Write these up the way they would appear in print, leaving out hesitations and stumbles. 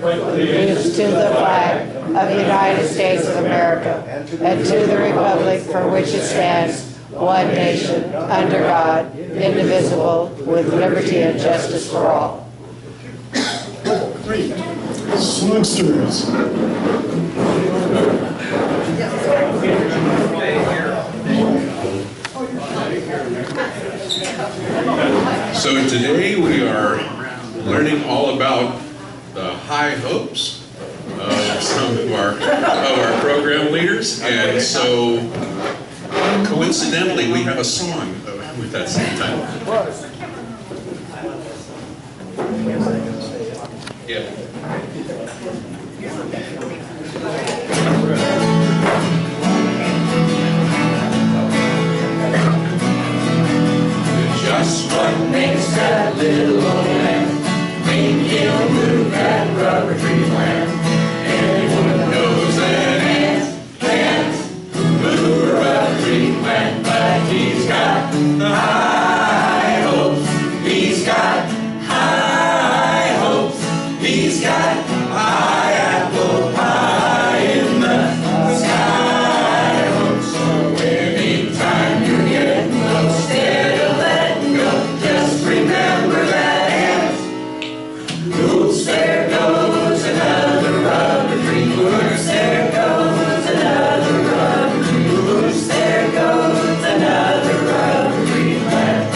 Allegiance to the flag of the United States of America and to the republic for which it stands, one nation, under God, indivisible, with liberty and justice for all. Great. Songsters. So today we are learning all about the high hopes of some of our program leaders, and so coincidentally we have a song with that same title. Yeah. Just what makes that little old man think he'll move that rubber tree plant? Anyone knows that ant can't move a rubber tree plant, but he's got high hopes. He's got high hopes. He's got high apple pie in the sky hopes. So anytime you're getting low, instead of letting go, just remember that ant. Oops, there goes another rubber tree. Oops, there goes another rubber tree. Oops, there goes another rubber tree plant.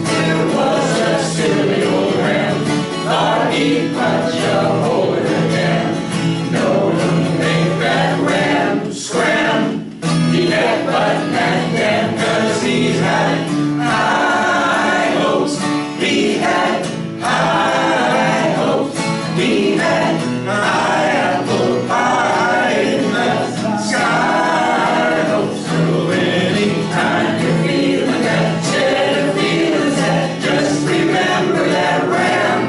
There was a silly old ram, thought he'd punch a hole in the dam. No one make that ram scram. He kept butting that dam 'cause he had high hopes. He had high hopes. He had high apple pie in the sky hopes. So anytime you're feeling that, instead of feeling sad, just remember that ram.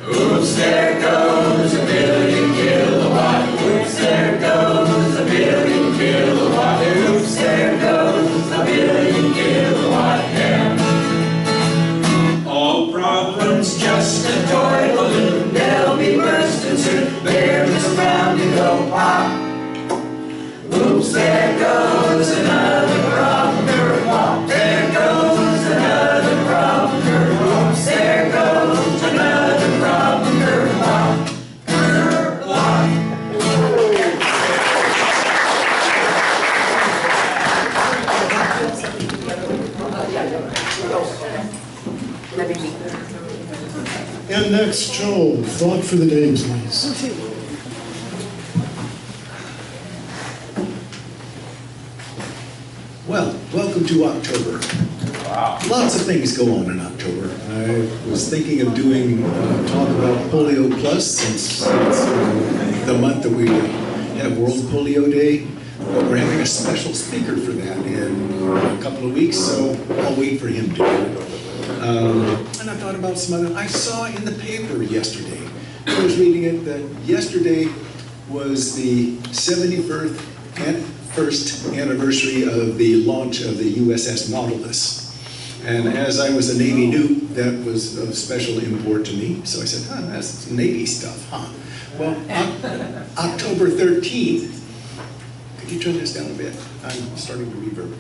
Oops, there goes a billion kilowatt. Oops, there goes a billion kilowatt. Oops, there goes a billion kilowatt ham. All problems just a toy balloon. They'll be bursting soon. They're just bound to go pop. Oops, there goes another problem curveball. There goes another problem curveball. Oops, there goes another problem curveball. next, Joel, thought for the day, please. Well, welcome to October. Wow. Lots of things go on in October. I was thinking of doing a talk about Polio Plus since it's the month that we have World Polio Day, but we're having a special speaker for that in a couple of weeks, so I'll wait for him to do it. And I thought about some other, I saw in the paper yesterday, I was reading it, that yesterday was the 71st anniversary of the launch of the USS Nautilus. And as I was a Navy newt, that was of special import to me. So I said, that's Navy stuff, huh? Well, October 13th, could you turn this down a bit? I'm starting to reverb.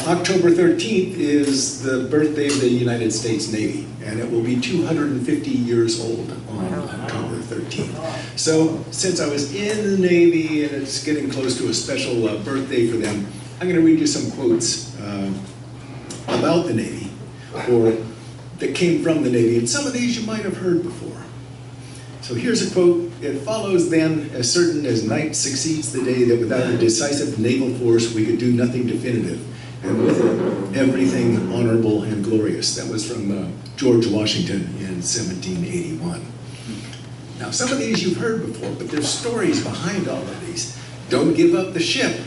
October 13th is the birthday of the United States Navy, and it will be 250 years old on October 13th. So since I was in the Navy and it's getting close to a special birthday for them, I'm going to read you some quotes about the Navy, or that came from the Navy, and some of these you might have heard before. So here's a quote: "It follows then, as certain as night succeeds the day, that without a decisive naval force we could do nothing definitive, and with it everything honorable and glorious." That was from George Washington in 1781. Now some of these you've heard before, but there's stories behind all of these. Don't give up the ship.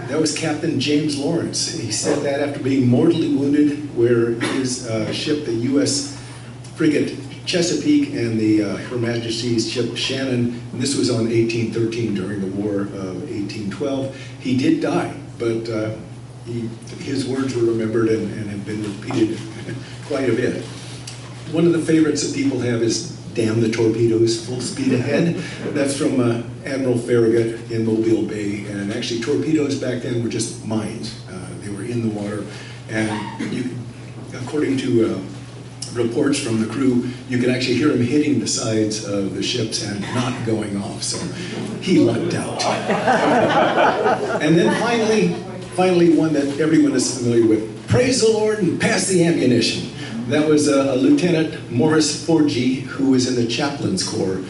That was Captain James Lawrence. He said that after being mortally wounded where his ship, the U.S. frigate Chesapeake, and the Her Majesty's ship Shannon, and this was on 1813 during the War of 1812. He did die, but his words were remembered and have been repeated quite a bit. One of the favorites that people have is "Damn the torpedoes, full speed ahead." That's from Admiral Farragut in Mobile Bay. And actually torpedoes back then were just mines. They were in the water. And you, according to reports from the crew, you could actually hear him hitting the sides of the ships and not going off. So he lucked out. And then finally one that everyone is familiar with: "Praise the Lord and pass the ammunition." That was a Lieutenant Morris Forgy, who was in the Chaplain's Corps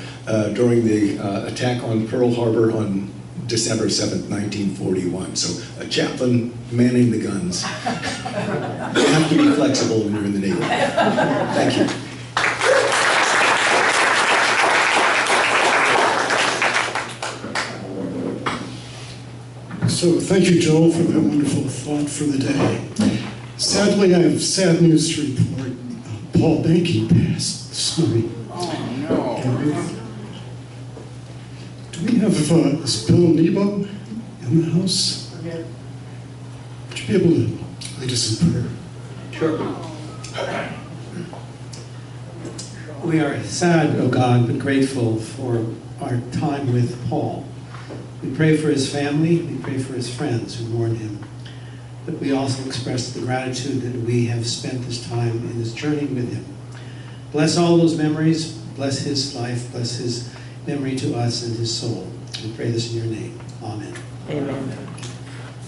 during the attack on Pearl Harbor on December 7th, 1941. So a chaplain manning the guns. You have to be flexible when you're in the Navy. Thank you. So thank you, Joel, for that wonderful thought for the day. Sadly, I have sad news to report. Paul Banky passed this morning. Oh, no. Do we have is Bill Nebo in the house? Would you be able to lead us in prayer? Sure. We are sad, oh God, but grateful for our time with Paul. We pray for his family, we pray for his friends who mourn him. But we also express the gratitude that we have spent this time in this journey with him. Bless all those memories, bless his life, bless his memory to us and his soul. We pray this in your name. Amen. Amen.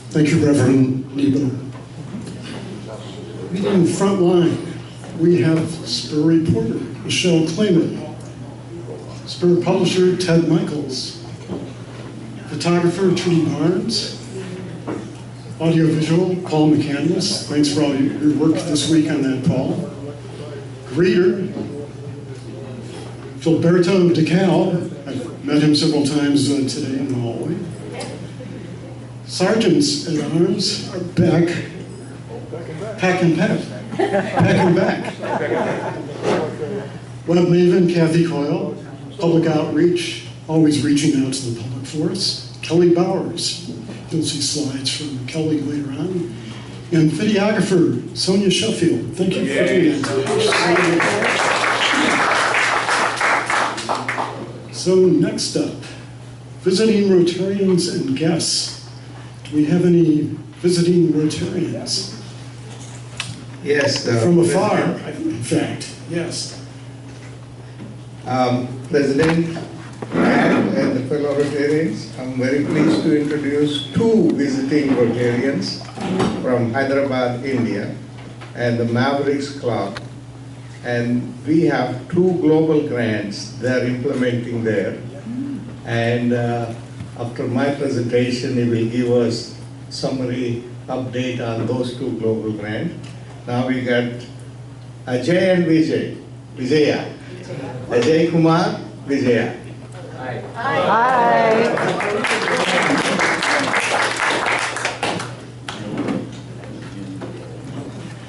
Thank you, Reverend Nebo. Meeting front line, we have Spur reporter Michelle Clayman, Spur publisher Ted Michaels, photographer Trudy Barnes, audiovisual Paul McCandless. Thanks for all your work this week on that, Paul. Greeter Filberto DeCal. I've met him several times today in the hallway. Sergeants at arms are back. Pack and back. Web maven Kathy Coyle. Public outreach, always reaching out to the public for us. Kelly Bowers. You'll see slides from Kelly later on. And videographer Sonia Sheffield. Thank you for doing that. So next up, visiting Rotarians and guests. Do we have any visiting Rotarians? Yes. From afar, in fact, yes. President and the fellow Rotarians, I'm very pleased to introduce two visiting Rotarians from Hyderabad, India, and the Mavericks Club. and we have 2 global grants they're implementing there. And after my presentation, he will give us summary update on those 2 global grants. Now we got Ajay and Vijaya. Ajay Kumar, Vijaya. Hi.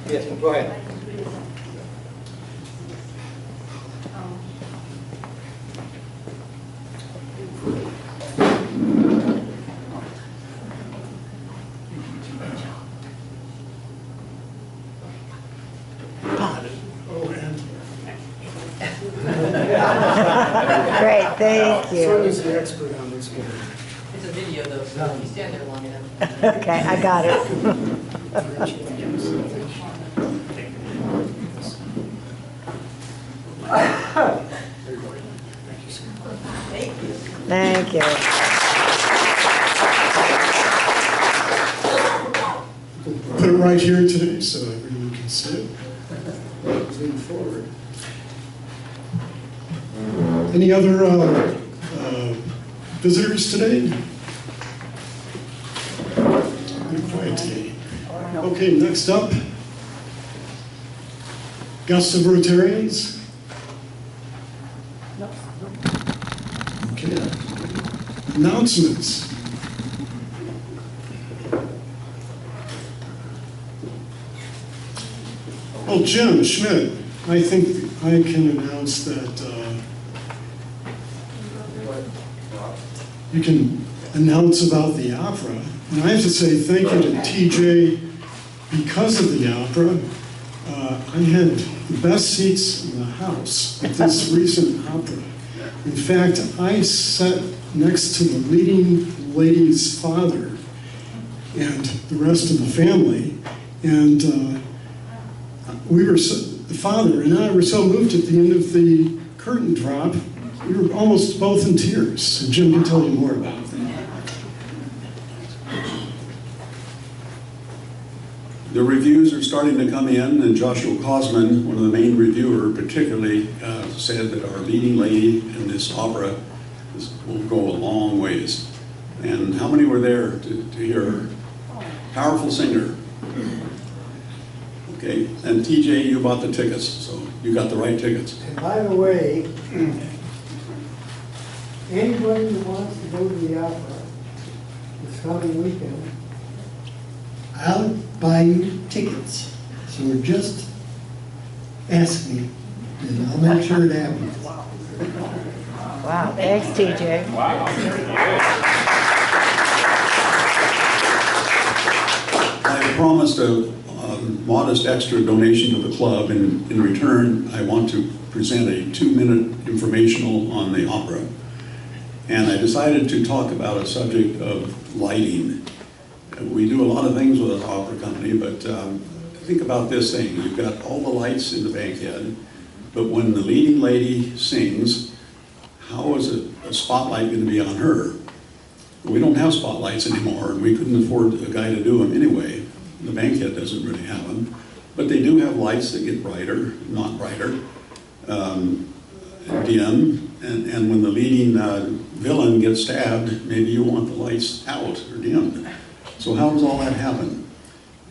Yes, go ahead. Great, thank you. Sonya's the expert on this one. It's a video though, so if you stand there long enough. Okay, I got it. Thank you. Put it right here today so everyone can see it. Moving forward. Any other visitors today? Good quiet today. Okay, next up, guests of Rotarians. Okay. Announcements. Well, Jim Schmidt, I think I can announce that you can announce about the opera. And I have to say thank you to TJ because of the opera. I had the best seats in the house at this recent opera. In fact, I sat next to the leading lady's father and the rest of the family, and the father and I were so moved at the end of the curtain drop, we were almost both in tears. And Jim can tell you more about that. The reviews are starting to come in, and Joshua Cosman, one of the main reviewers, particularly said that our leading lady in this opera will go a long ways. And how many were there to hear her? Powerful singer. Okay, and TJ, you bought the tickets, so you got the right tickets. And by the way, anybody who wants to go to the opera this coming weekend, I'll buy you tickets. So just ask me, and I'll make sure it happens. Wow, thanks, TJ. I promised a modest extra donation to the club, and in return, I want to present a 2-minute informational on the opera. And I decided to talk about a subject of lighting. We do a lot of things with our opera company, but think about this thing. You've got all the lights in the bankhead, but when the leading lady sings, how is a spotlight going to be on her? We don't have spotlights anymore, and we couldn't afford a guy to do them anyway. The bankhead doesn't really have them, but they do have lights that get brighter, not brighter, dim, and when the leading villain gets stabbed, maybe you want the lights out or dimmed. So how does all that happen?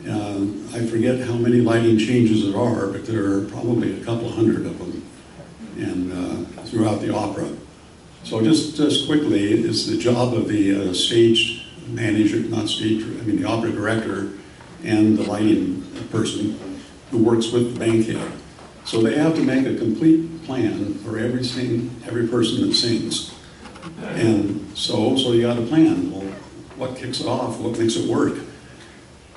I forget how many lighting changes there are, but there are probably a couple hundred of them and throughout the opera. So just quickly, it's the job of the stage manager, the opera director and the lighting person who works with the bankhead. So they have to make a complete plan for every person that sings. And so you got a plan. Well, what kicks it off? What makes it work?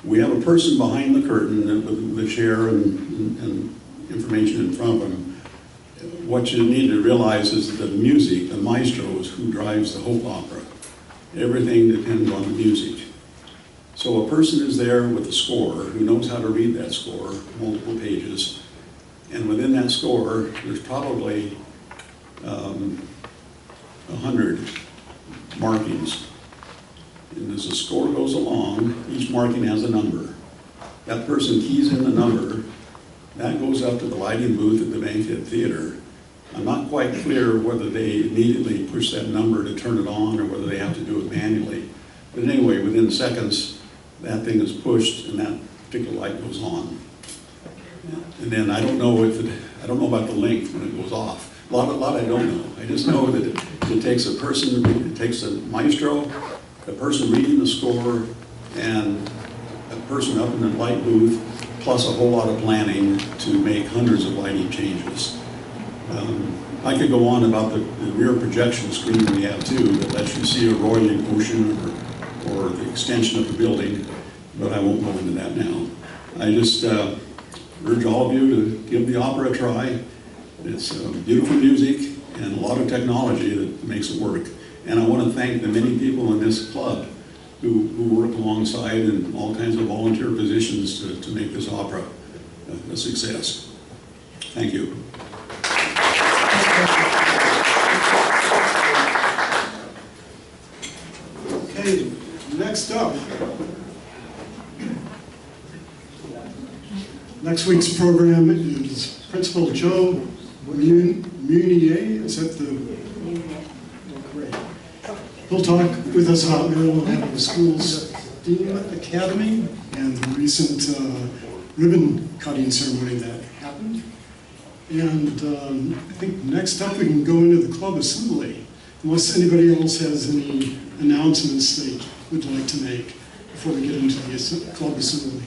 We have a person behind the curtain with the chair and information in front of them. What you need to realize is that the music, the maestro, is who drives the whole opera. Everything depends on the music. So a person is there with a score who knows how to read that score, multiple pages, and within that score, there's probably 100 markings. And as the score goes along, each marking has a number. That person keys in the number, That goes up to the lighting booth at the Bankhead Theater. I'm not quite clear whether they immediately push that number to turn it on or whether they have to do it manually. But anyway, within seconds, that thing is pushed and that particular light goes on. And then I don't know I don't know about the length when it goes off. A lot I don't know. I just know that it takes a person, it takes a maestro, a person reading the score, and a person up in the light booth, plus a whole lot of planning to make hundreds of lighting changes. I could go on about the rear projection screen we have too, that lets you see a rolling ocean or the extension of the building, but I won't go into that now. I just urge all of you to give the opera a try. It's beautiful music and a lot of technology that makes it work. And I want to thank the many people in this club who work alongside in all kinds of volunteer positions to make this opera a success. Thank you. Okay, next up. Next week's program is Principal Joe Munier. Is that the... Great. He'll talk with us about Maryland Avenue School's STEAM Academy and the recent ribbon cutting ceremony that happened. And I think next up we can go into the club assembly, unless anybody else has any announcements they would like to make before we get into the club assembly.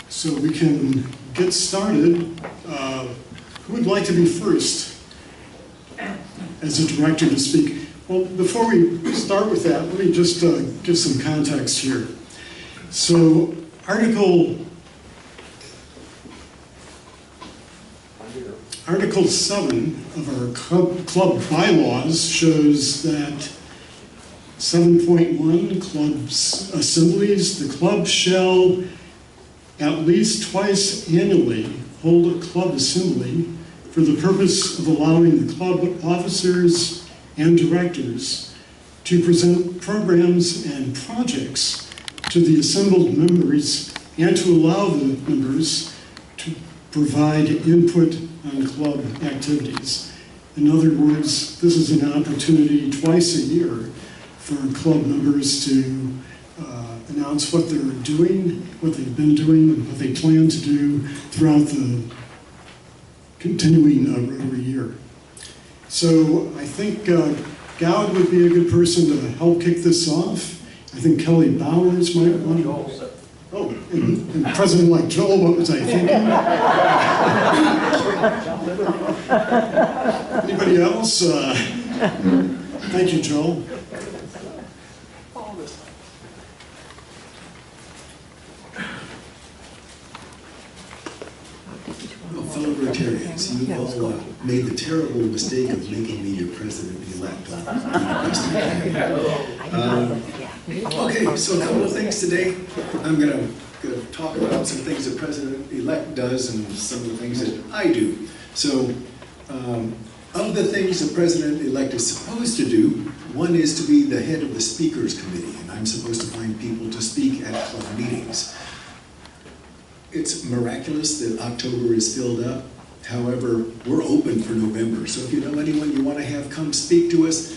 So we can get started. Who would like to be first as a director to speak? Well, before we start with that, let me just give some context here. So Article 7 of our club bylaws shows that 7.1 clubs assemblies, the club shall at least twice annually hold a club assembly for the purpose of allowing the club officers and directors to present programs and projects to the assembled members and to allow the members to provide input on club activities. In other words, this is an opportunity twice a year for club members to announce what they're doing, what they've been doing, and what they plan to do throughout the continuing Rotary year. So I think Gowd would be a good person to help kick this off. I think Kelly Bowers might want to. Oh, and President-elect Joel, what was I thinking? Anybody else? Thank you, Joel. Well, fellow Rotarians, you all made the terrible mistake of making me your president-elect. Okay, so a couple of things today. I'm going to talk about some things the president-elect does and some of the things that I do. So, of the things the president-elect is supposed to do, one is to be the head of the speakers committee, and I'm supposed to find people to speak at club meetings. It's miraculous that October is filled up. However, we're open for November, so if you know anyone you want to have come speak to us,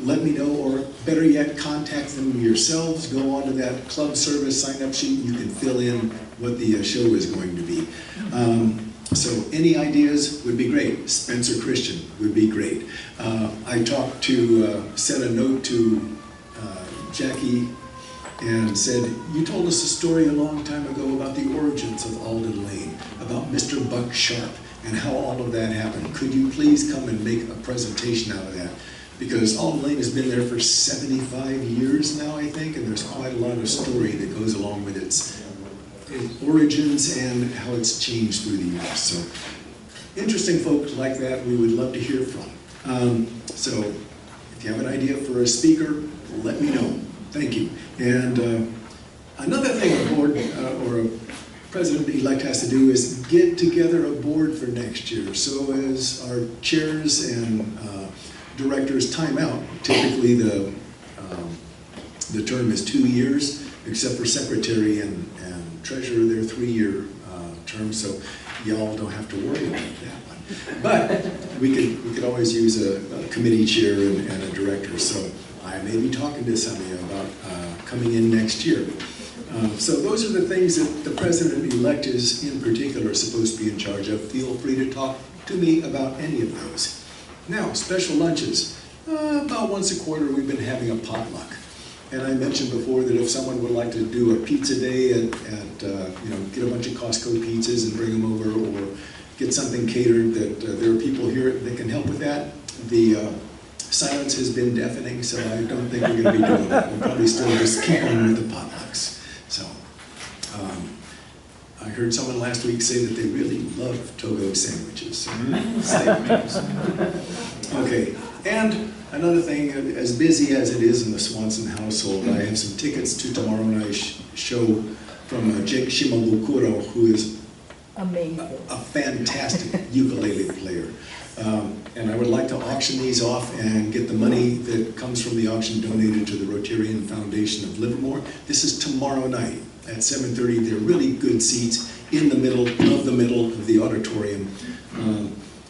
let me know, or better yet, contact them yourselves. Go onto that club service sign-up sheet, and you can fill in what the show is going to be. So any ideas would be great. Spencer Christian would be great. I talked to, sent a note to Jackie and said, you told us a story a long time ago about the origins of Alden Lane, about Mr. Buck Sharp, and how all of that happened. Could you please come and make a presentation out of that? Because Alden Lane has been there for 75 years now, I think, and there's quite a lot of story that goes along with its origins and how it's changed through the years. So, interesting folks like that we would love to hear from. So, if you have an idea for a speaker, let me know. Thank you. And another thing a board or a president-elect has to do is get together a board for next year. So as our chairs and directors time out, typically the term is 2 years, except for secretary and treasurer, they're 3-year terms, so y'all don't have to worry about that one. But we could always use a committee chair and a director, so I may be talking to some of you about coming in next year. So those are the things that the president-elect is in particular supposed to be in charge of. Feel free to talk to me about any of those. Now, special lunches. About once a quarter we've been having a potluck. And I mentioned before that if someone would like to do a pizza day and get a bunch of Costco pizzas and bring them over, or get something catered, that there are people here that can help with that. The silence has been deafening, so I don't think we're going to be doing that. We'll probably still just keep on with the potlucks. So, I heard someone last week say that they really love Togo sandwiches. So okay, and another thing, as busy as it is in the Swanson household, I have some tickets to tomorrow night's show from Jake Shimabukuro, who is Amazing. A fantastic ukulele player. And I would like to auction these off and get the money that comes from the auction donated to the Rotarian Foundation of Livermore. This is tomorrow night at 7:30. They're really good seats in the middle of the auditorium.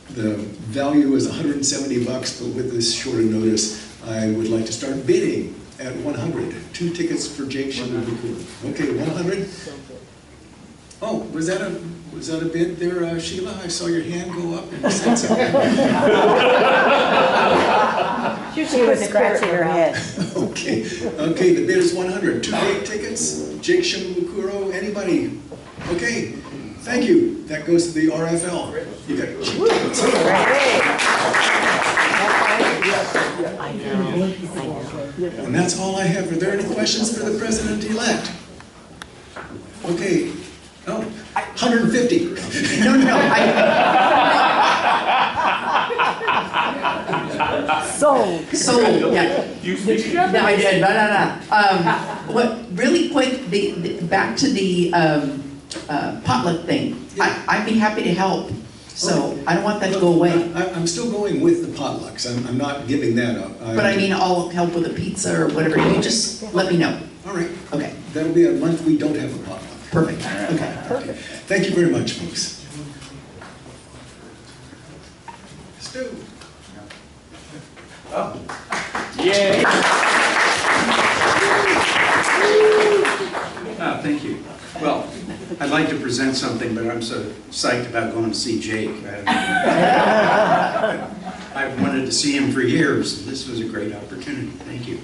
The value is $170, but with this shorter notice, I would like to start bidding at 100. 2 tickets for Jake Shimabukuro. Okay, 100? Oh, was that a bid there, Sheila? I saw your hand go up and you said something. She was scratching her head. Okay, the bid is 100. 2 paid tickets, Jake Shimabukuro, anybody? Okay, thank you. That goes to the RFL. You got cheap tickets. And that's all I have. Are there any questions for the president-elect? Okay. Oh, 150. No. Sold. Yeah. No, I did. No. What? Really quick. Back to the potluck thing. I'd be happy to help. So I don't want that to go away. I'm still going with the potlucks. I'm not giving that up. But I mean, I'll help with a pizza or whatever. You just let me know. All right. Okay. That'll be a month we don't have a potluck. Perfect. Okay. Perfect. Thank you very much, folks. Stu. Oh. Yay. Oh, thank you. Well, I'd like to present something, but I'm so psyched about going to see Jake. I've wanted to see him for years, and this was a great opportunity. Thank you.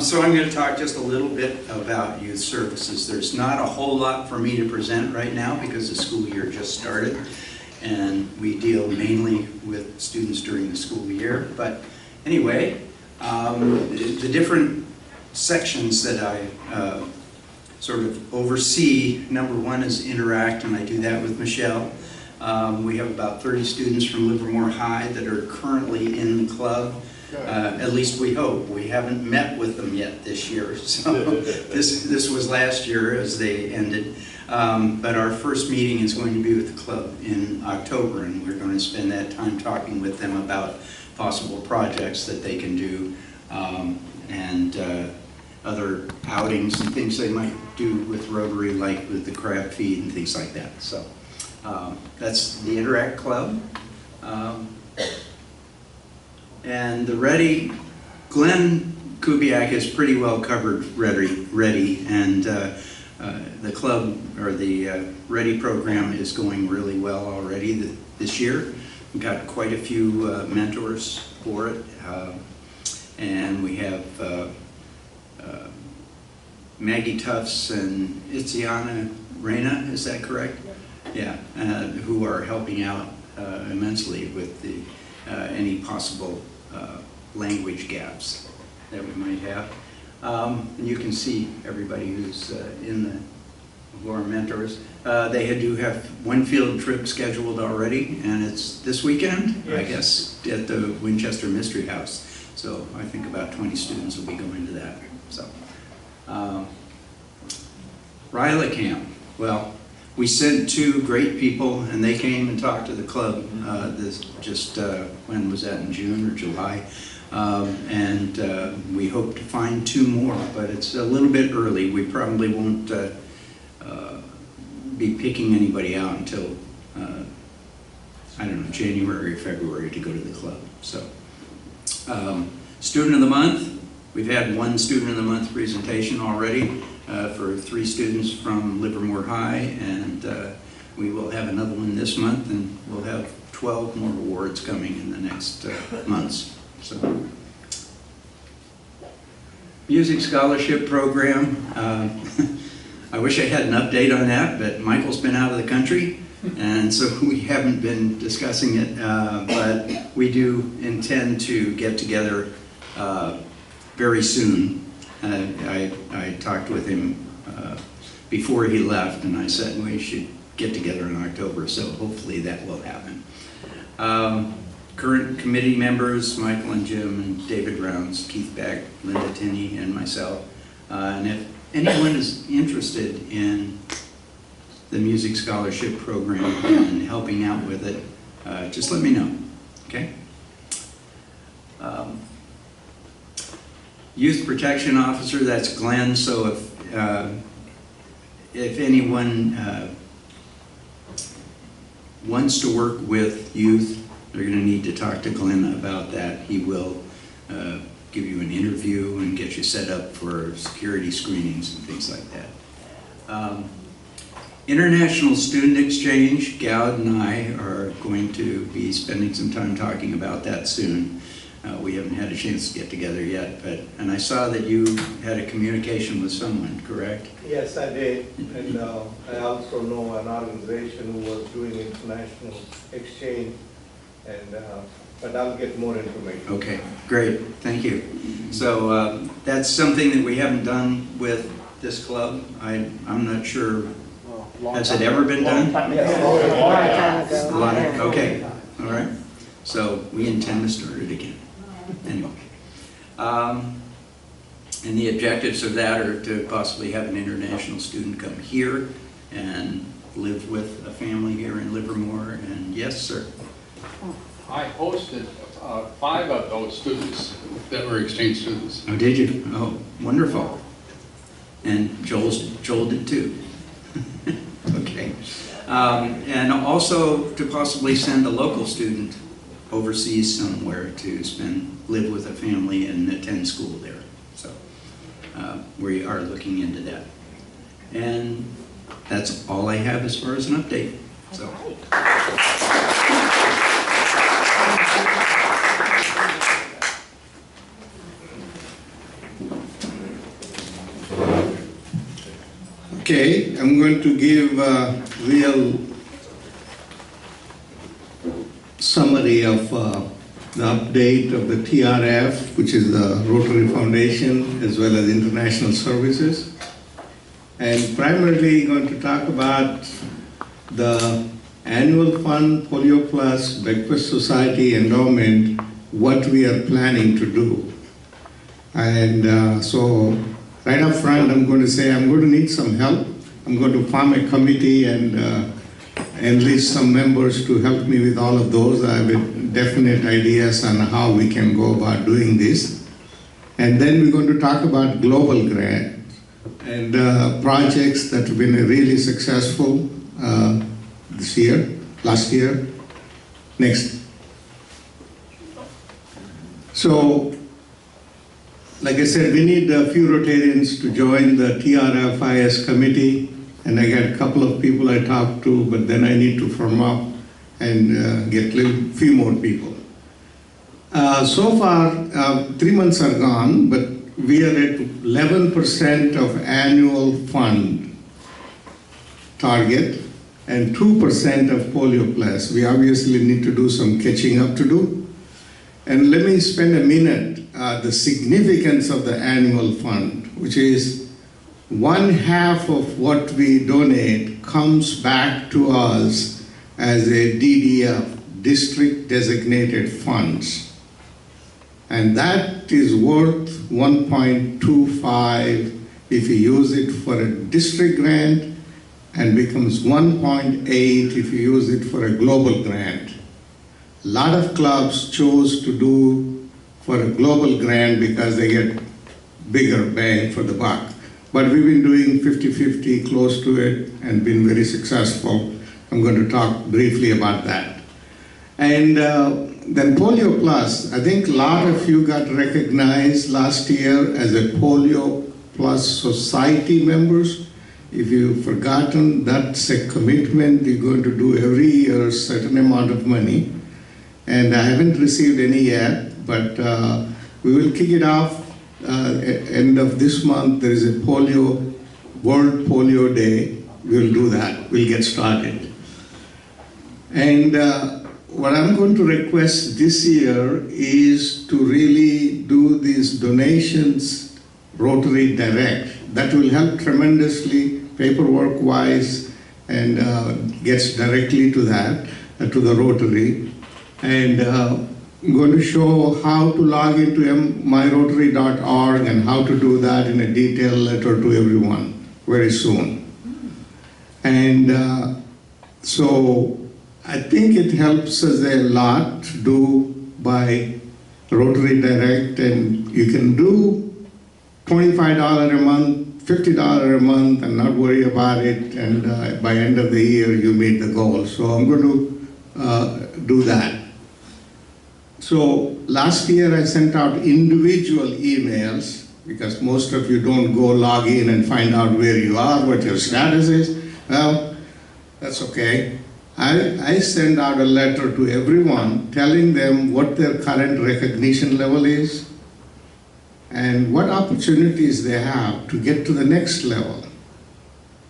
So I'm going to talk just a little bit about youth services. There's not a whole lot for me to present right now because the school year just started, and we deal mainly with students during the school year. But anyway, the different sections that I sort of oversee, number one is Interact, and I do that with Michelle. We have about 30 students from Livermore High that are currently in the club. At least we hope. We haven't met with them yet this year. So this was last year as they ended. But our first meeting is going to be with the club in October, and we're going to spend that time talking with them about possible projects that they can do and other outings and things they might do with Rotary, like with the crab feed and things like that. So that's the Interact Club. And the Ready, Glenn Kubiak is pretty well covered Ready, and the club, or the Ready program is going really well already this year. We've got quite a few mentors for it, and we have Maggie Tufts and Itziana Reyna, is that correct? Yeah, who are helping out immensely with the any possible language gaps that we might have. And you can see everybody who's who are mentors. They do have one field trip scheduled already, and it's this weekend, yes. I guess, at the Winchester Mystery House. So I think about 20 students will be going to that. So, Ryla Camp. Well, We sent 2 great people, and they came and talked to the club. When was that, in June or July? We hope to find 2 more, but it's a little bit early. We probably won't be picking anybody out until, I don't know, January or February to go to the club. So, Student of the Month, we've had 1 Student of the Month presentation already for 3 students from Livermore High, and we will have another one this month, and we'll have 12 more awards coming in the next months. So, Music Scholarship Program. I wish I had an update on that, but Michael's been out of the country, and so we haven't been discussing it, but we do intend to get together very soon. I talked with him before he left, and I said we should get together in October, so hopefully that will happen. Current committee members, Michael and Jim and David Rounds, Keith Beck, Linda Tinney, and myself. And if anyone is interested in the Music Scholarship Program and helping out with it, just let me know, okay? Youth Protection Officer, that's Glenn, so if anyone wants to work with youth, they're going to need to talk to Glenn about that. He will give you an interview and get you set up for security screenings and things like that. International Student Exchange, Gowd and I are going to be spending some time talking about that soon. We haven't had a chance to get together yet, and I saw that you had a communication with someone, correct? Yes, I did, and I also know an organization who was doing international exchange, and but I'll get more information. Okay, great, thank you. So that's something that we haven't done with this club. I'm not sure. Has it ever been done? Yes. Okay, all right. So we intend to start it again. Anyway, and the objectives of that are to possibly have an international student come here and live with a family here in Livermore. And yes, sir. I hosted 5 of those students that were exchange students. Oh, did you? Oh, wonderful. And Joel did too. Okay. And also to possibly send a local student overseas somewhere to live with a family and attend school there. So we are looking into that. And that's all I have as far as an update. So. Okay, I'm going to give a real summary of the update of the TRF, which is the Rotary Foundation, as well as International Services. And primarily going to talk about the annual fund, Polio Plus, Breakfast Society endowment, what we are planning to do. And so right up front, I'm going to say I'm going to need some help. I'm going to form a committee and enlist some members to help me with all of those. I have definite ideas on how we can go about doing this. And then we're going to talk about global grant and projects that have been really successful this year, last year. Next. So, like I said, we need a few Rotarians to join the TRFIS committee, and I got a couple of people I talked to, but then I need to firm up and get a few more people. So far, 3 months are gone, but we are at 11% of annual fund target and 2% of Polio Plus. We obviously need to do some catching up to do. And let me spend a minute the significance of the annual fund, which is 1/2 of what we donate comes back to us as a DDF, district designated funds. And that is worth 1.25 if you use it for a district grant and becomes 1.8 if you use it for a global grant. A lot of clubs chose to do for a global grant because they get bigger bang for the buck. But we've been doing 50-50, close to it, and been very successful. I'm going to talk briefly about that. And then Polio Plus, I think a lot of you got recognized last year as a Polio Plus Society members. If you've forgotten, that's a commitment you're going to do every year, a certain amount of money. And I haven't received any yet, but we will kick it off. End of this month, there is a World Polio Day. We'll do that. We'll get started. And what I'm going to request this year is to really do these donations Rotary Direct. That will help tremendously paperwork-wise and gets directly to that, to the Rotary. And I'm going to show how to log into myrotary.org and how to do that in a detailed letter to everyone very soon. And so I think it helps us a lot to do by Rotary Direct, and you can do $25 a month, $50 a month, and not worry about it, and by end of the year you meet the goal. So I'm going to do that. So last year I sent out individual emails because most of you don't go log in and find out where you are, what your status is. Well, that's okay. I send out a letter to everyone telling them what their current recognition level is and what opportunities they have to get to the next level.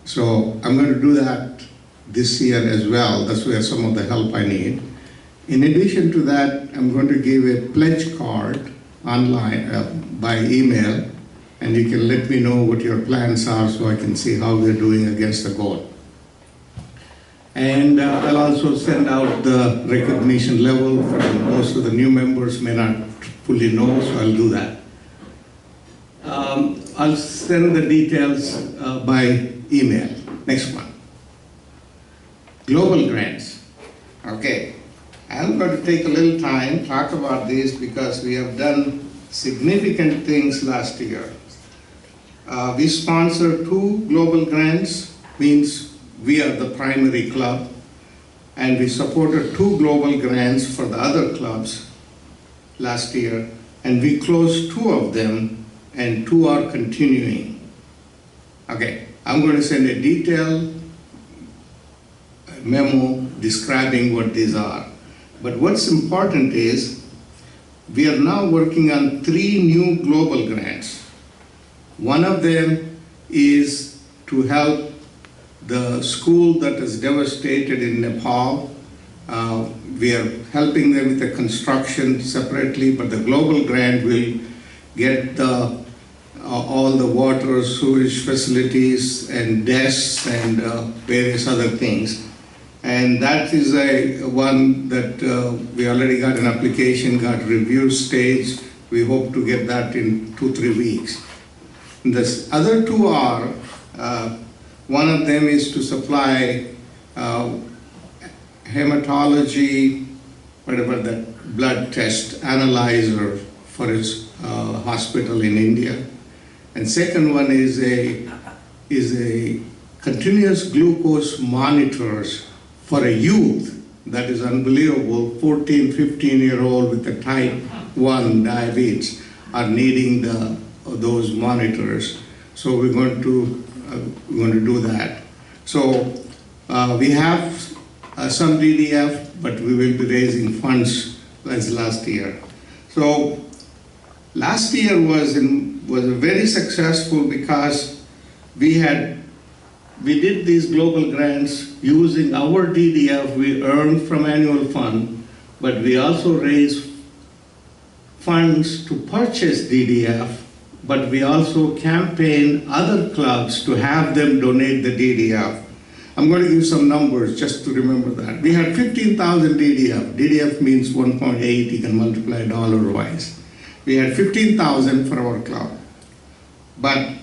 So I'm going to do that this year as well. That's where some of the help I need. In addition to that, I'm going to give a pledge card online by email, and you can let me know what your plans are so I can see how we're doing against the goal. And I'll also send out the recognition level for most of the new members may not fully know, so I'll do that. I'll send the details by email. Next one. Global grants. Okay. I'm going to take a little time, talk about this because we have done significant things last year. We sponsor 2 global grants, means we are the primary club, and we supported 2 global grants for the other clubs last year, and we closed 2 of them, and 2 are continuing. Okay, I'm going to send a detailed memo describing what these are. But what's important is we are now working on 3 new global grants. One of them is to help the school that is devastated in Nepal. We are helping them with the construction separately, but the global grant will get all the water, sewage facilities, and desks, and various other things. And that is one that we already got an application, got review stage. We hope to get that in 2-3 weeks. And the other 2 are, one of them is to supply hematology, whatever that blood test analyzer for his hospital in India. And second one is a continuous glucose monitors for a youth that is unbelievable. 14, 15-year-old with a type 1 diabetes are needing those monitors. So we're going to do that. So we have some DDF, but we will be raising funds as last year. So last year was very successful because we did these global grants using our DDF we earned from annual fund, but we also raised funds to purchase DDF, but we also campaign other clubs to have them donate the DDF. I'm going to give some numbers just to remember that. We had 15,000 DDF. DDF means 1.8, you can multiply dollar-wise. We had 15,000 for our club. But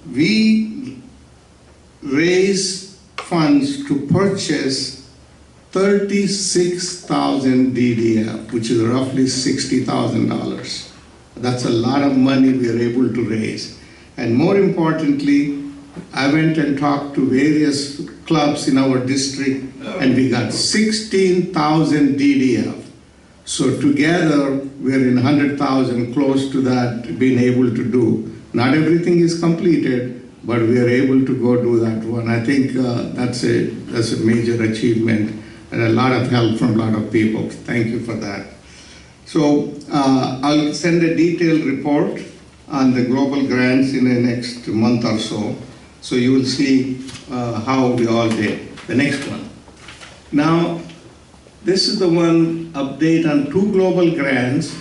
we raised funds to purchase 36,000 DDF, which is roughly $60,000. That's a lot of money we are able to raise. And more importantly, I went and talked to various clubs in our district, and we got 16,000 DDF. So together, we're in 100,000, close to that, being able to do. Not everything is completed, but we are able to go do that one. I think that's a major achievement and a lot of help from a lot of people. Thank you for that. So I'll send a detailed report on the global grants in the next month or so. So you will see how we all did. The next one. Now, this is the one update on 2 global grants.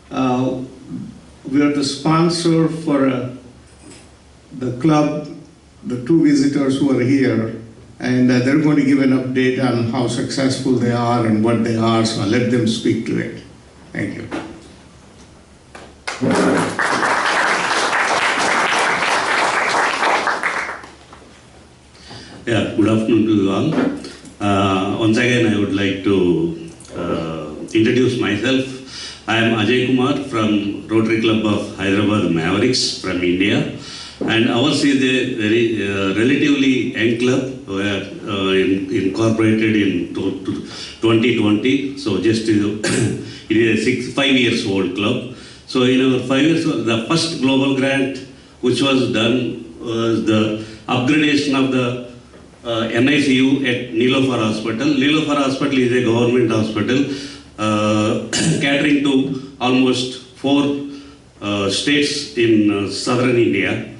We are the sponsor for the club, the 2 visitors who are here, and they're going to give an update on how successful they are and what they are, so I'll let them speak to it. Thank you. Yeah, good afternoon to you all. Once again, I would like to introduce myself. I am Ajay Kumar from Rotary Club of Hyderabad Mavericks from India. And ours is a very relatively young club. We are incorporated in 2020, so just it is a 5 years old club. So in our 5 years, the first global grant which was done was the upgradation of the NICU at Nilofar Hospital. Nilofar Hospital is a government hospital catering to almost 4 states in southern India.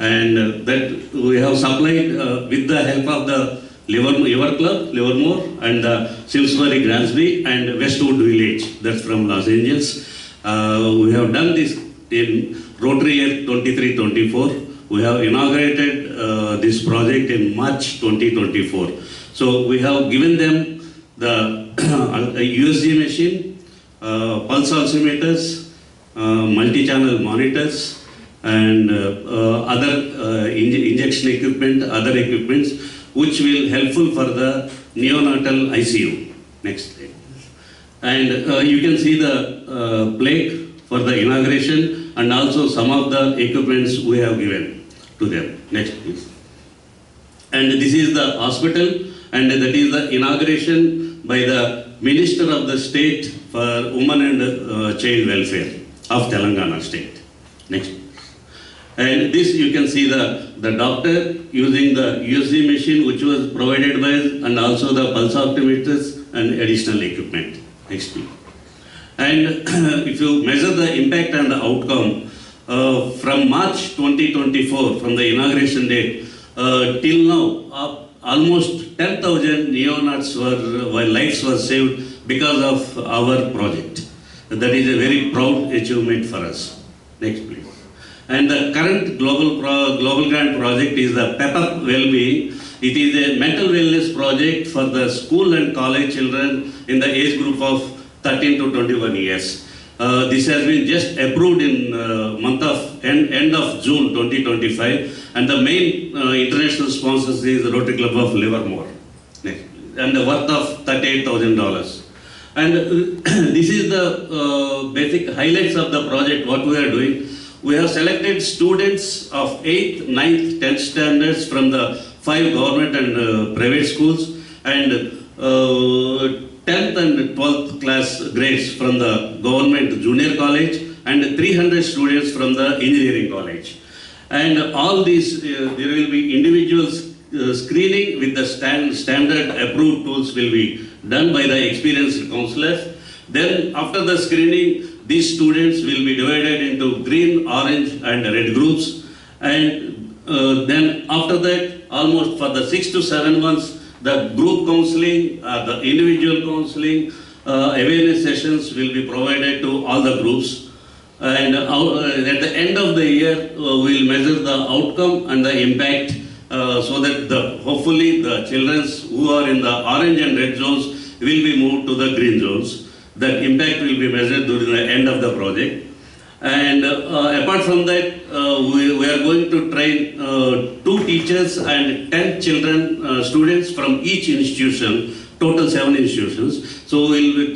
And that we have supplied with the help of the Liver Club, Livermore, and the Simsbury Gransby and Westwood Village, that's from Los Angeles. We have done this in Rotary year 23-24. We have inaugurated this project in March 2024. So we have given them the USG machine, pulse oximeters, multi-channel monitors, and other injection equipment, other equipments, which will helpful for the neonatal ICU. Next slide. And you can see the plaque for the inauguration and also some of the equipments we have given to them. Next, please. And this is the hospital, and that is the inauguration by the Minister of the State for Women and Child Welfare of Telangana State. Next. And this you can see the doctor using the USG machine which was provided by us, and also the pulse oximeters and additional equipment. Next please. And if you measure the impact and the outcome from March 2024, from the inauguration date till now, almost 10,000 neonates lives were saved because of our project. That is a very proud achievement for us. Next please. And the current global grant project is the PEPUP Wellbeing. It is a mental wellness project for the school and college children in the age group of 13 to 21 years. This has been just approved in end of June 2025, and the main international sponsors is the Rotary Club of Livermore. Next. And the worth of $38,000. And this is the basic highlights of the project, what we are doing. We have selected students of 8th, 9th, 10th standards from the 5 government and private schools, and 10th and 12th class grades from the government junior college, and 300 students from the engineering college. And all these, there will be individual screening with the standard approved tools will be done by the experienced counselors. Then after the screening, these students will be divided into green, orange and red groups, and then after that, almost for the 6 to 7 months, the group counseling, the individual counseling, awareness sessions will be provided to all the groups. And at the end of the year, we will measure the outcome and the impact so that hopefully the children who are in the orange and red zones will be moved to the green zones. That impact will be measured during the end of the project. And apart from that, we are going to train 2 teachers and 10 children, students from each institution, total 7 institutions. So they will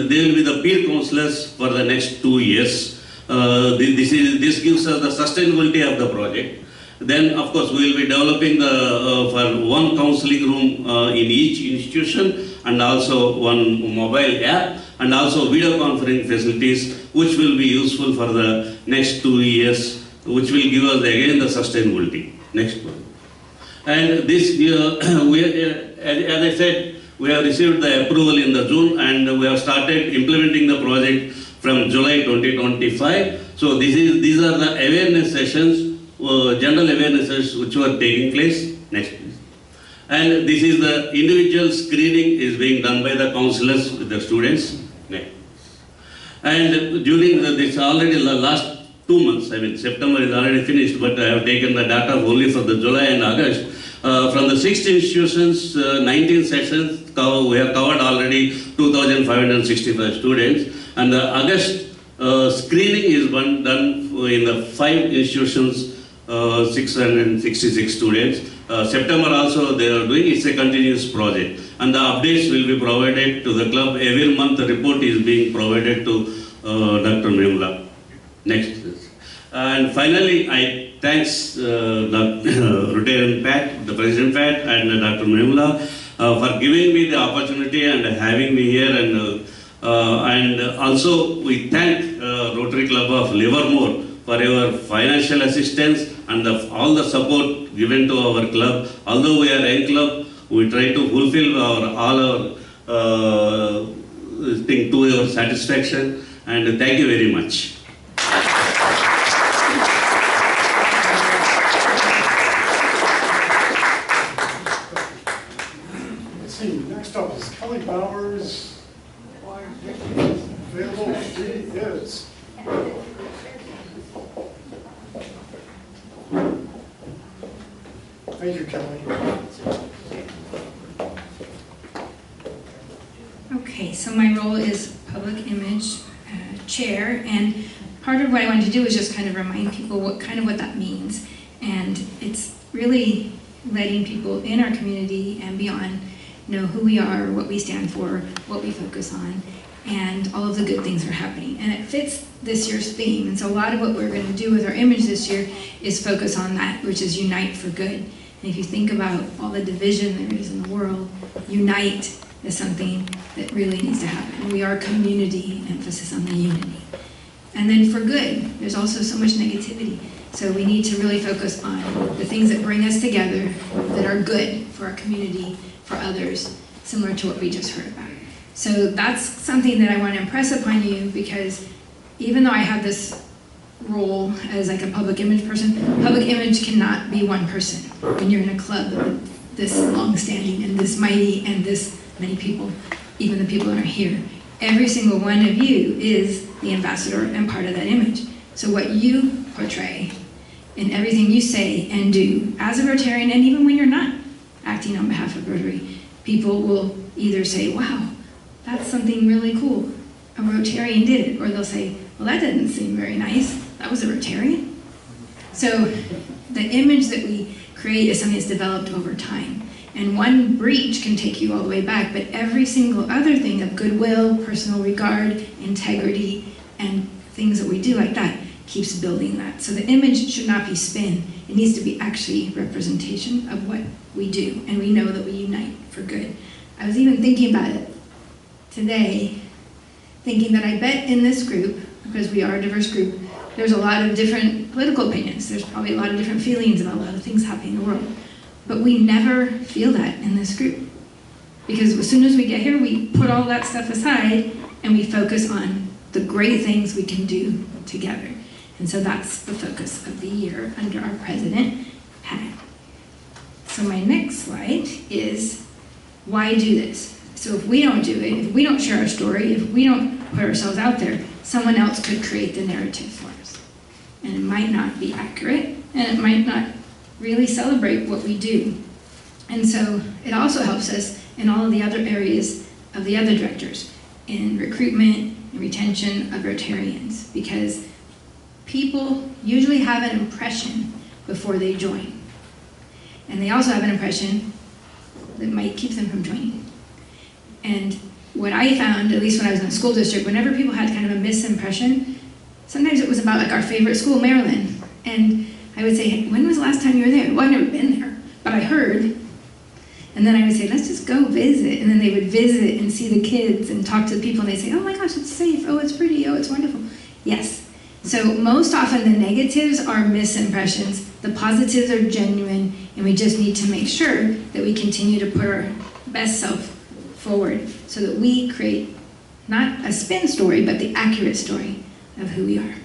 be the peer counselors for the next 2 years. This gives us the sustainability of the project. Then, of course, we will be developing for one counseling room in each institution, and also one mobile app, and also video conferencing facilities, which will be useful for the next 2 years, which will give us again the sustainability. Next one. And this year, as I said, we have received the approval in the June, and we have started implementing the project from July 2025. So these are the awareness sessions, general awareness sessions which were taking place. Next, please. And this is the individual screening is being done by the counselors with the students. Next. And during this already the last 2 months, I mean September is already finished, but I have taken the data only for the July and August. From the 6 institutions, 19 sessions, we have covered already 2,565 students. And the August screening is done in the 5 institutions, 666 students. September also they are doing, it's a continuous project. And the updates will be provided to the club. Every month the report is being provided to Dr. Memla. Next. And finally, I thanks Rotarian Pat, the President Pat, and Dr. Memla for giving me the opportunity and having me here. And also we thank Rotary Club of Livermore for your financial assistance and all the support given to our club. Although we are a club, we try to fulfill all our thing to your satisfaction. And thank you very much. Let's see, next up is Kelly Bowers. Available, she is. Thank you, Kelly. Okay, so my role is public image chair, and part of what I wanted to do is just kind of remind people what that means. And it's really letting people in our community and beyond know who we are, what we stand for, what we focus on, and all of the good things that are happening. And it fits this year's theme. And so a lot of what we're going to do with our image this year is focus on that, which is unite for good. And if you think about all the division there is in the world, unite is something that really needs to happen. We are community, emphasis on the unity. And then for good, there's also so much negativity. So we need to really focus on the things that bring us together, that are good for our community, for others, similar to what we just heard about. So that's something that I want to impress upon you, because even though I have this role as like a public image person, public image cannot be one person. When you're in a club this long-standing and this mighty and this many people, even the people that are here, every single one of you is the ambassador and part of that image. So what you portray in everything you say and do as a Rotarian, and even when you're not acting on behalf of Rotary, people will either say, wow, that's something really cool, a Rotarian did it, or they'll say, well, that didn't seem very nice, that was a Rotarian. So the image that we create is something that's developed over time. And one breach can take you all the way back, but every single other thing of goodwill, personal regard, integrity, and things that we do like that keeps building that. So the image should not be spin. It needs to be actually representation of what we do, and we know that we unite for good. I was even thinking about it today, thinking that I bet in this group, because we are a diverse group, there's a lot of different political opinions. There's probably a lot of different feelings about a lot of things happening in the world. But we never feel that in this group. Because as soon as we get here, we put all that stuff aside and we focus on the great things we can do together. And so that's the focus of the year under our president, Pat. So my next slide is, why do this? So if we don't do it, if we don't share our story, if we don't put ourselves out there, someone else could create the narrative for us. And it might not be accurate, and it might not really celebrate what we do. And so it also helps us in all of the other areas of the other directors, in recruitment and retention of Rotarians, because people usually have an impression before they join. and they also have an impression that might keep them from joining. And what I found, at least when I was in the school district, whenever people had kind of a misimpression, sometimes it was about like our favorite school, Maryland. And I would say, when was the last time you were there? Well, I've never been there, but I heard. And then I would say, let's just go visit. And then they would visit and see the kids and talk to the people, and they'd say, oh my gosh, it's safe, oh, it's pretty, oh, it's wonderful. Yes. So most often the negatives are misimpressions, the positives are genuine, and we just need to make sure that we continue to put our best self forward so that we create not a spin story, but the accurate story of who we are.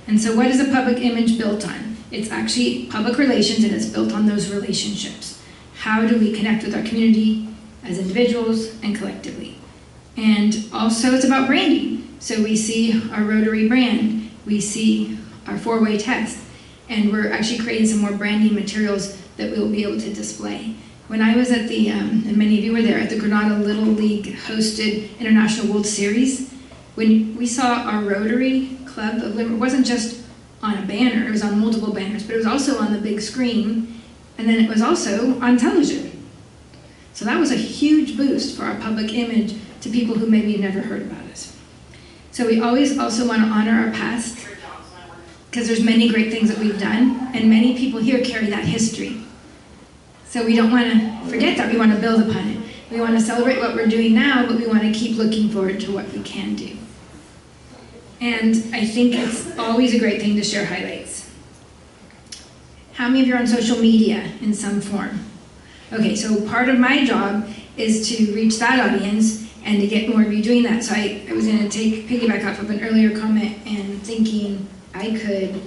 And so what is a public image built on? It's actually public relations, and it's built on those relationships. How do we connect with our community as individuals and collectively? And also it's about branding. So we see our Rotary brand, we see our 4-way test, and we're actually creating some more branding materials that we'll be able to display. When I was at the, and many of you were there, at the Granada Little League hosted International World Series, when we saw our Rotary Club of Livermore, it wasn't just on a banner, it was on multiple banners, but it was also on the big screen, and then it was also on television. So that was a huge boost for our public image to people who maybe never heard about us. So we always also want to honor our past, because there's many great things that we've done, and many people here carry that history. So we don't want to forget that, we want to build upon it. We want to celebrate what we're doing now, but we want to keep looking forward to what we can do. And I think it's always a great thing to share highlights. How many of you are on social media in some form? Okay, so part of my job is to reach that audience and to get more of you doing that. So I was going to piggyback off of an earlier comment and thinking I could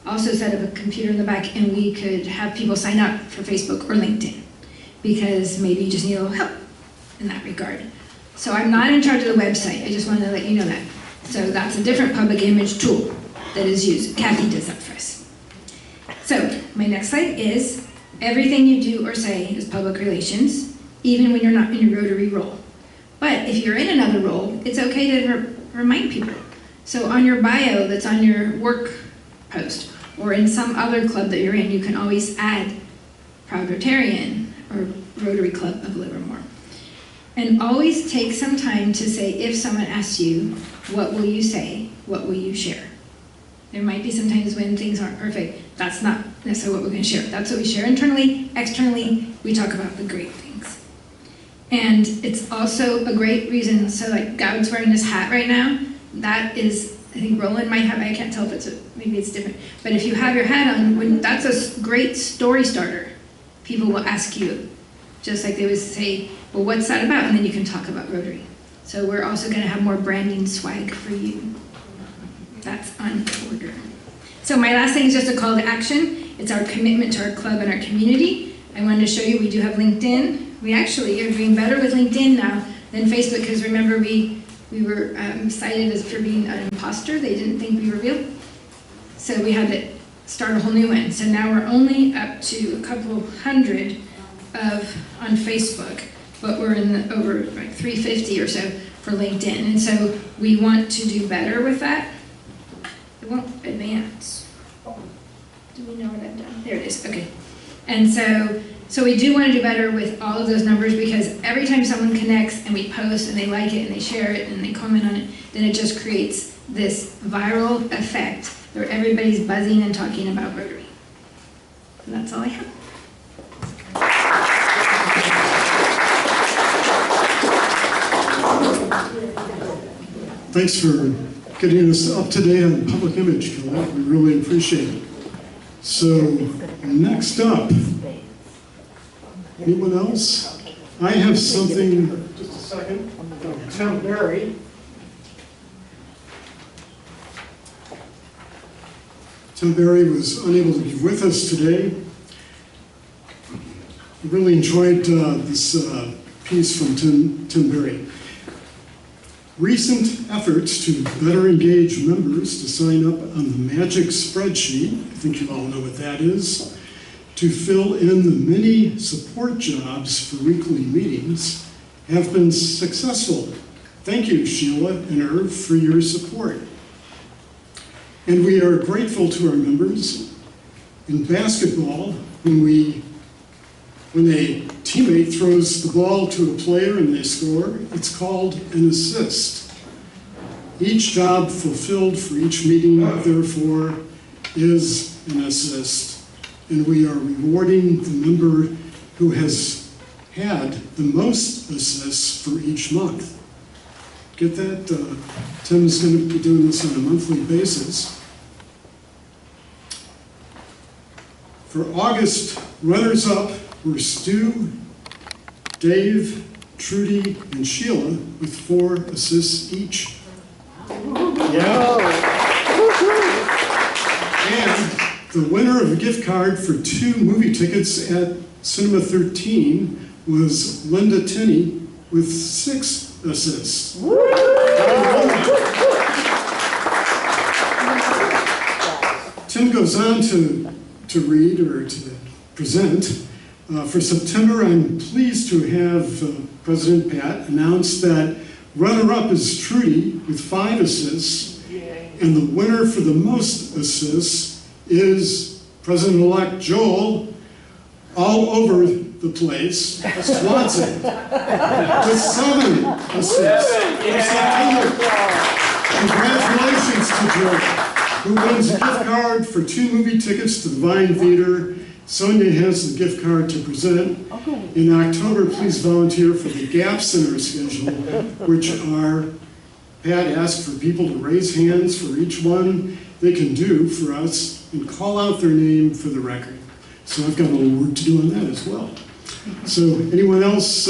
also set up a computer in the back and we could have people sign up for Facebook or LinkedIn, because maybe you just need a little help in that regard. So I'm not in charge of the website, I just wanted to let you know that. So that's a different public image tool that is used. Kathy does that for us. So my next slide is, everything you do or say is public relations, even when you're not in your Rotary role. But if you're in another role, it's okay to remind people. So on your bio that's on your work post, or in some other club that you're in, you can always add Proud Rotarian or Rotary Club of Livermore. And always take some time to say, if someone asks you, what will you say? What will you share? There might be some times when things aren't perfect. That's not necessarily what we're going to share. That's what we share internally. Externally, we talk about the great things. And it's also a great reason, so like God's wearing this hat right now, that is, I think Roland might have, I can't tell if it's, maybe it's different, but if you have your hat on, that's a great story starter. People will ask you, just like they would say, well, what's that about? And then you can talk about Rotary. So we're also going to have more branding swag for you. That's on order. So my last thing is just a call to action. It's our commitment to our club and our community. I wanted to show you we do have LinkedIn. We actually are doing better with LinkedIn now than Facebook, because remember we were cited as for being an imposter. They didn't think we were real. So we had to start a whole new one. So now we're only up to a couple hundred on Facebook, but we're in the, over like 350 or so for LinkedIn. And so we want to do better with that. It won't advance. Do we know what I've done? There it is, okay. And so we do want to do better with all of those numbers, because every time someone connects and we post and they like it and they share it and they comment on it, then it just creates this viral effect where everybody's buzzing and talking about Rotary. And that's all I have. Thanks for getting us up to date on public image, Kelly. We really appreciate it. So, next up, anyone else? I have something, just a second, Tim Berry. Tim Berry was unable to be with us today. I really enjoyed this piece from Tim Berry. Recent efforts to better engage members to sign up on the magic spreadsheet, I think you all know what that is, to fill in the many support jobs for weekly meetings have been successful. Thank you, Sheila and Irv, for your support. And we are grateful to our members In basketball, when a teammate throws the ball to a player and they score, it's called an assist. Each job fulfilled for each meeting, therefore, is an assist. And we are rewarding the member who has had the most assists for each month. Get that? Tim is going to be doing this on a monthly basis. For August, runners-up were Stu, Dave, Trudy, and Sheila with 4 assists each. Yeah. And the winner of a gift card for 2 movie tickets at Cinema 13 was Linda Tinney with 6 assists. Tim goes on to read or to present. For September, I'm pleased to have President Pat announce that runner-up is Trudy with 5 assists, and the winner for the most assists is President-elect Joel, all over the place, Swanson, with 7 assists. For September, congratulations to Joel, who wins a gift card for 2 movie tickets to the Vine Theater. Sonia has the gift card to present. In October, please volunteer for the gaps in our schedule, which are, Pat asked for people to raise hands for each one they can do for us and call out their name for the record. So I've got a little work to do on that as well. So anyone else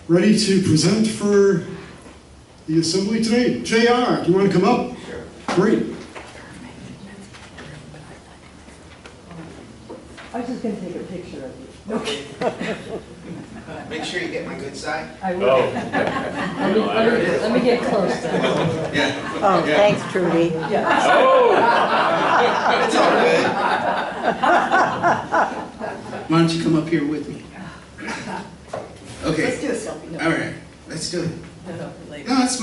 ready to present for the assembly today? JR, do you want to come up? Sure. Great. I was just going to take a picture of you. Okay. Make sure you get my good side. I will. Let me get close then. Yeah. Oh, yeah. thanks, Trudy. Yeah. Oh! It's all good. Why don't you come up here with me? Okay. Let's do a selfie. No. All right. Let's do it. No, later. No, it's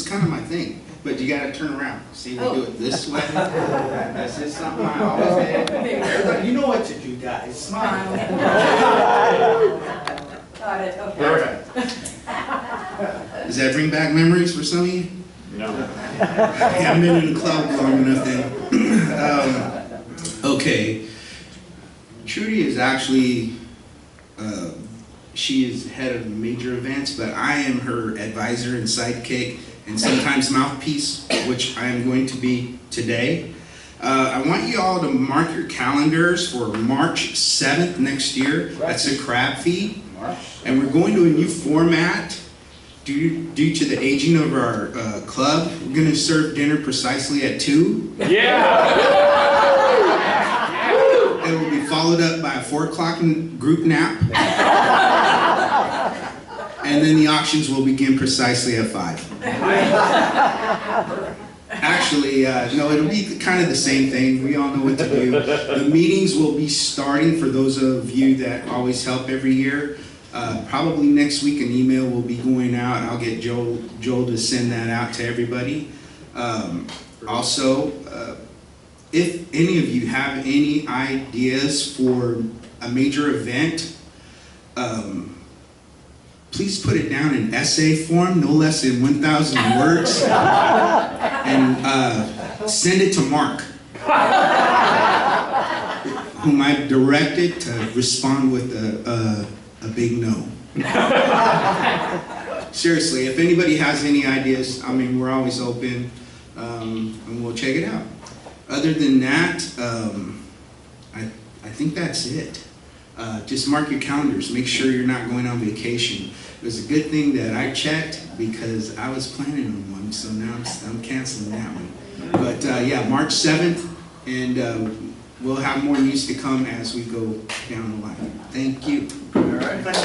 kind of my thing. But you got to turn around. See, we do it this way. That's just something I always did. Everybody, you know what to do, guys. Smile. Got it. Okay. All right. Does that bring back memories for some of you? No. I haven't been in the club long enough then. Okay. Trudy is actually, she is head of major events, but I am her advisor and sidekick and sometimes mouthpiece, which I am going to be today. I want you all to mark your calendars for March 7th next year. That's a crab feed. And we're going to a new format due to the aging of our club. We're going to serve dinner precisely at 2. Yeah! It will be followed up by a 4 o'clock group nap. And then the auctions will begin precisely at 5. Actually, no, it'll be kind of the same thing. We all know what to do. The meetings will be starting for those of you that always help every year. Probably next week an email will be going out. I'll get Joel to send that out to everybody. Also, if any of you have any ideas for a major event, please put it down in essay form, no less than 1,000 words, and send it to Mark, whom I've directed to respond with a big no. Seriously, if anybody has any ideas, I mean, we're always open, and we'll check it out. Other than that, I think that's it. Just mark your calendars. Make sure you're not going on vacation. It was a good thing that I checked because I was planning on one, so now I'm canceling that one. But yeah, March 7th, and we'll have more news to come as we go down the line. Thank you. All right. Thank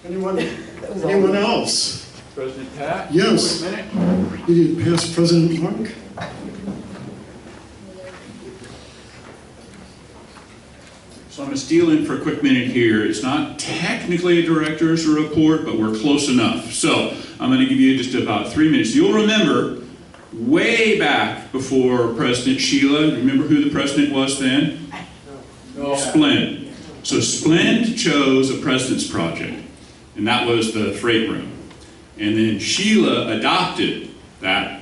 you. Anyone else? President Pat? Yes. Wait a minute. You need to pass President Mark. So I'm to steal in for a quick minute here. It's not technically a director's report, but we're close enough. So I'm going to give you just about 3 minutes. You'll remember way back before President Sheila, remember who the president was then? Splend. So Splend chose a president's project, and that was the freight room. And then Sheila adopted that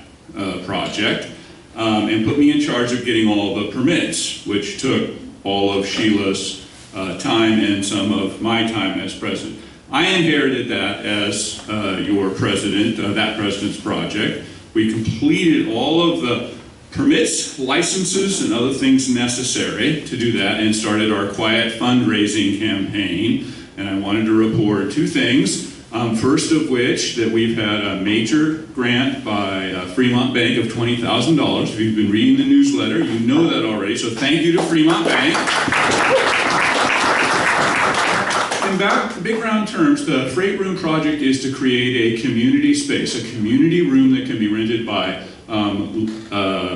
project and put me in charge of getting all the permits, which took all of Sheila's time and some of my time as president. I inherited that as your president, that president's project. We completed all of the permits, licenses, and other things necessary to do that and started our quiet fundraising campaign. And I wanted to report 2 things. First of which, that we've had a major grant by Fremont Bank of $20,000. If you've been reading the newsletter, you know that already, so thank you to Fremont Bank. In big round terms, the Freight Room project is to create a community space, a community room that can be rented by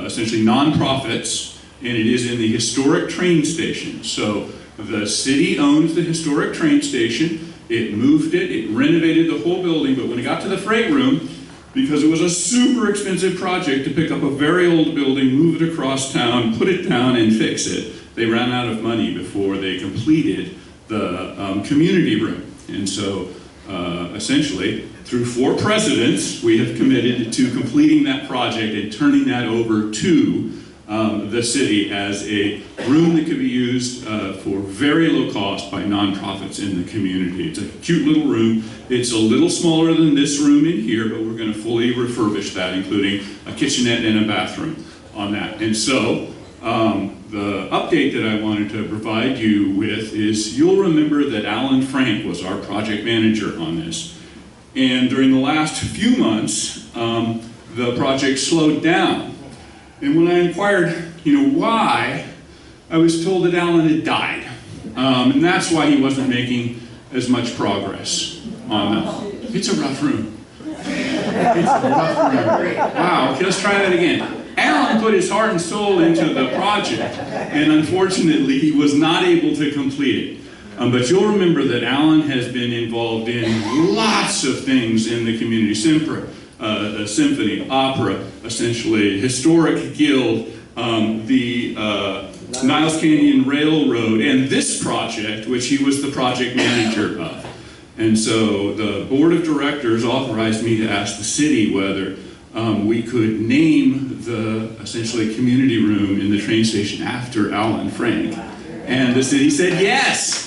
essentially nonprofits, and it is in the historic train station. So the city owns the historic train station. It moved it, it renovated the whole building, but when it got to the freight room, because it was a super expensive project to pick up a very old building, move it across town, put it down, and fix it, they ran out of money before they completed the community room. And so, essentially, through 4 presidents, we have committed to completing that project and turning that over to the city as a room that could be used for very low cost by nonprofits in the community. It's a cute little room. It's a little smaller than this room in here, but we're going to fully refurbish that, including a kitchenette and a bathroom on that. And so the update that I wanted to provide you with is, you'll remember that Alan Frank was our project manager on this. And during the last few months, the project slowed down. And when I inquired, why, I was told that Alan had died. And that's why he wasn't making as much progress on that. It's a rough room. It's a rough room. Wow, okay, let's try that again. Alan put his heart and soul into the project, and unfortunately, he was not able to complete it. But you'll remember that Alan has been involved in lots of things in the community. Symphony, opera, essentially, historic guild, the Niles Canyon Railroad, and this project, which he was the project manager of. And so the board of directors authorized me to ask the city whether we could name the, essentially, community room in the train station after Alan Frank. And the city said yes!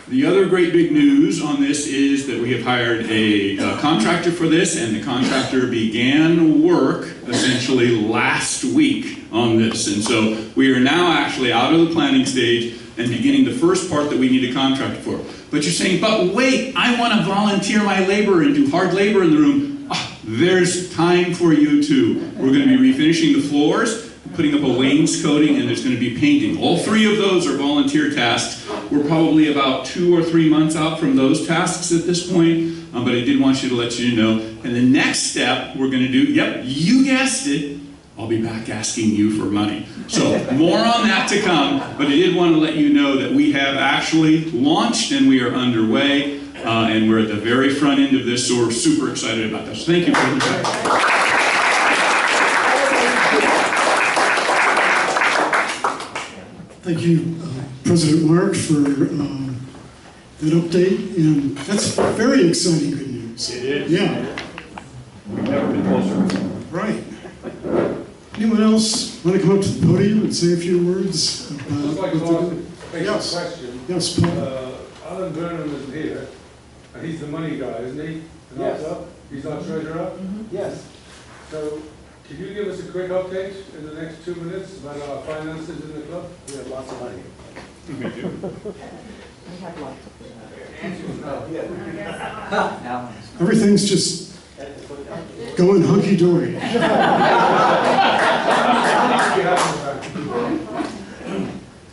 The other great big news on this is that we have hired a contractor for this, and the contractor began work essentially last week on this. And so we are now actually out of the planning stage and beginning the first part that we need a contractor for. But you're saying, but wait, I want to volunteer my labor and do hard labor in the room. There's time for you too. We're going to be refinishing the floors, putting up a wainscoting, and there's going to be painting. All 3 of those are volunteer tasks. We're probably about 2 or 3 months out from those tasks at this point, but I did want you to let you know. And the next step we're going to do, yep, you guessed it, I'll be back asking you for money. So more on that to come, but I did want to let you know that we have actually launched and we are underway, and we're at the very front end of this, so we're super excited about this. Thank you for the time. Thank you, President Mark, for that update, and that's very exciting good news. It is. Yeah. We've never been closer. Right. Anyone else want to come up to the podium and say a few words about I'd like to ask a Yes. question. Yes, Paul. Alan Burnham is here, and he's the money guy, isn't he? Yes. He's our treasurer? Yes. So, can you give us a quick update in the next 2 minutes about our finances in the club? We have lots of money. We do. We have lots of Everything's just going hunky-dory.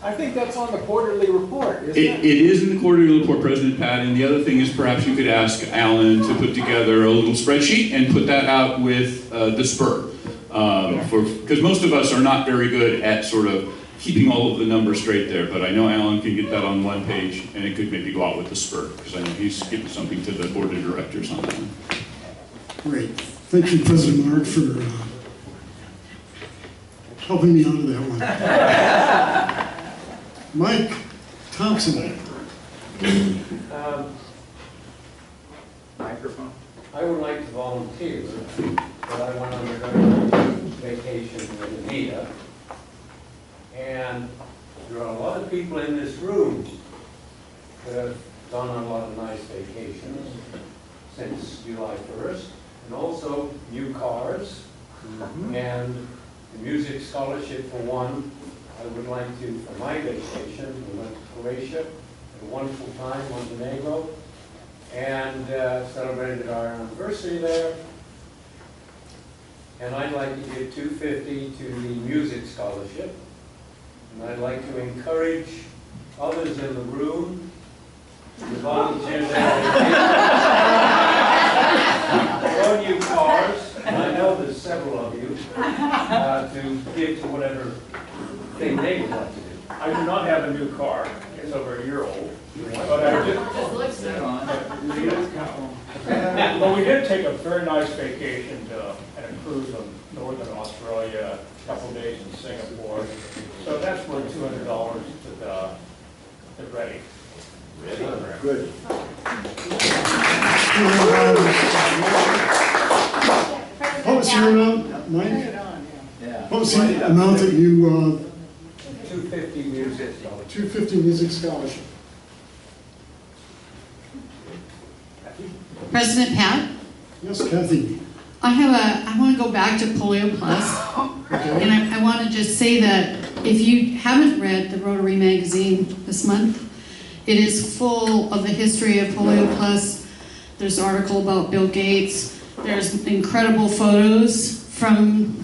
I think that's on the quarterly report, isn't It is in the quarterly report, President Pat, and the other thing is perhaps you could ask Alan to put together a little spreadsheet and put that out with the Spur. Because most of us are not very good at sort of keeping all of the numbers straight there, but I know Alan can get that on one page, and it could maybe go out with the spurt, because I know he's giving something to the board of directors on that one. Great. Thank you, President Mark, for helping me out of that one. Mike Thompson. Microphone. I would like to volunteer, but I went on a vacation with Anita, and there are a lot of people in this room that have gone on a lot of nice vacations since July 1st, and also new cars, and the music scholarship for one. I would like to, for my vacation, we went to Croatia, had a wonderful time, Montenegro, and celebrated our anniversary there. And I'd like to give $250 to the music scholarship. And I'd like to encourage others in the room to volunteer for new cars, and I know there's several of you, to give to whatever thing they would like to do. I do not have a new car. It's over a year old. But I did, but we did take a very nice vacation and a cruise of northern Australia, a couple of days in Singapore. So that's worth $200 to ready. Good. What was your amount, Mike? What was the amount that you... $250 music scholarship. $250 music scholarship. President Pat? Yes, Kathy. I want to go back to Polio Plus. Okay. And I want to just say that if you haven't read the Rotary magazine this month, it is full of the history of Polio Plus. There's an article about Bill Gates. There's incredible photos from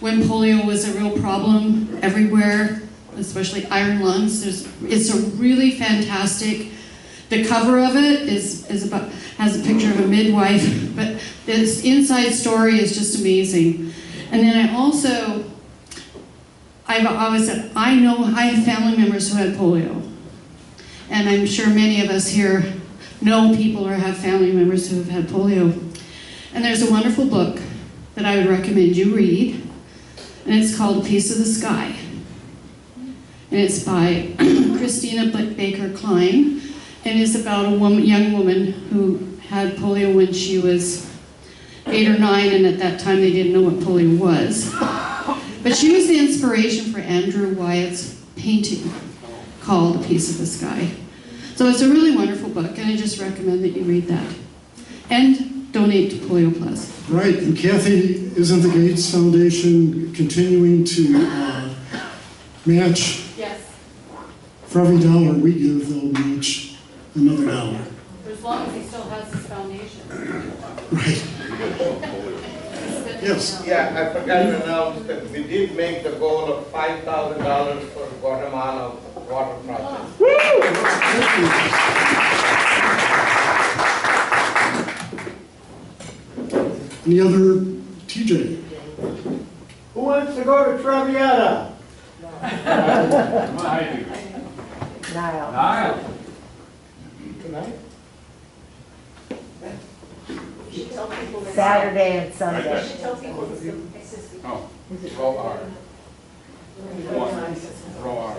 when polio was a real problem everywhere, especially iron lungs. It's a really fantastic. The cover of it has a picture of a midwife, but this inside story is just amazing. And then I always said, I have family members who had polio. And I'm sure many of us here know people or have family members who have had polio. And there's a wonderful book that I would recommend you read, and it's called Piece of the Sky. And it's by Christina Baker Klein, and it's about a young woman who had polio when she was 8 or 9, and at that time they didn't know what polio was. But she was the inspiration for Andrew Wyatt's painting called A Piece of the Sky. So it's a really wonderful book, and I just recommend that you read that. And donate to Polio Plus. Right, and Kathy, isn't the Gates Foundation continuing to match? Yes. For every dollar we give, they'll match another dollar. For as long as he still has his foundation. Right. Yes. Yeah, I forgot to announce that we did make the goal of $5,000 for Guatemala water project. Any other TJ? Who wants to go to Traviata? Niall. Tonight? Saturday and Sunday. Oh, roll R. Roll R.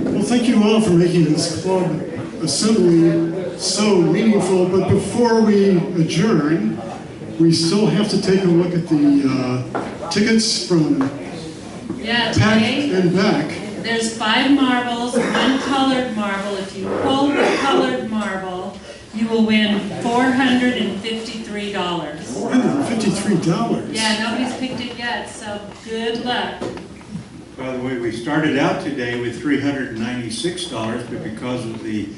Well, thank you all for making this club assembly so meaningful, but before we adjourn, we still have to take a look at the tickets from Pack and Back. There's 5 marbles, 1 colored marble. If you pull the colored marble, you will win $453. $453? Yeah, nobody's picked it yet, so good luck. By the way, we started out today with $396, but because of the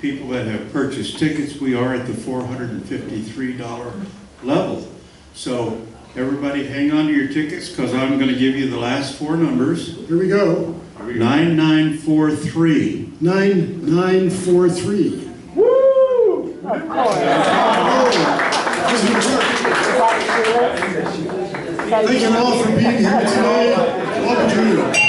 people that have purchased tickets, we are at the $453 level. So everybody hang on to your tickets, because I'm going to give you the last 4 numbers. Here we go. 9943. 9943. Woo! Of course. Thank you all for being here tonight. Welcome to you.